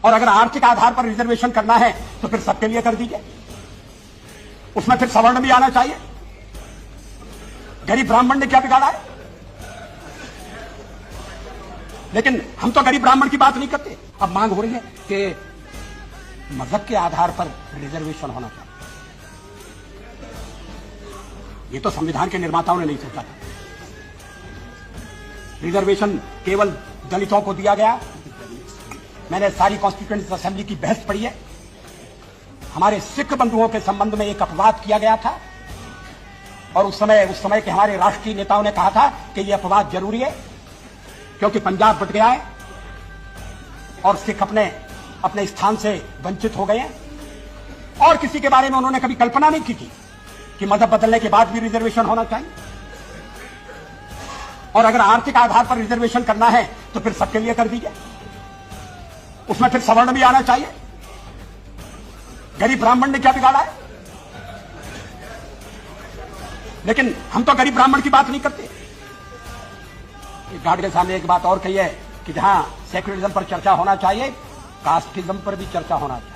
और अगर आर्थिक आधार पर रिजर्वेशन करना है तो फिर सबके लिए कर दीजिए, उसमें फिर सवर्ण भी आना चाहिए। गरीब ब्राह्मण ने क्या बिगाड़ा है? लेकिन हम तो गरीब ब्राह्मण की बात नहीं करते। अब मांग हो रही है कि मजहब के आधार पर रिजर्वेशन होना चाहिए। ये तो संविधान के निर्माताओं ने नहीं सोचा था। रिजर्वेशन केवल दलितों को दिया गया। मैंने सारी कॉन्स्टिट्यूएंट असेंबली की बहस पढ़ी है। हमारे सिख बंधुओं के संबंध में एक अपवाद किया गया था और उस समय के हमारे राष्ट्रीय नेताओं ने कहा था कि यह अपवाद जरूरी है क्योंकि पंजाब बट गया है और सिख अपने स्थान से वंचित हो गए हैं। और किसी के बारे में उन्होंने कभी कल्पना नहीं की थी कि मजहब बदलने के बाद भी रिजर्वेशन होना चाहिए। और अगर आर्थिक आधार पर रिजर्वेशन करना है तो फिर सबके लिए कर दीजिए, उसमें फिर सवर्ण भी आना चाहिए। गरीब ब्राह्मण ने क्या बिगाड़ा है? लेकिन हम तो गरीब ब्राह्मण की बात नहीं करते। गार्ड के सामने एक बात और कही है कि जहां सेक्युलरिज्म पर चर्चा होना चाहिए, कास्टिज्म पर भी चर्चा होना चाहिए।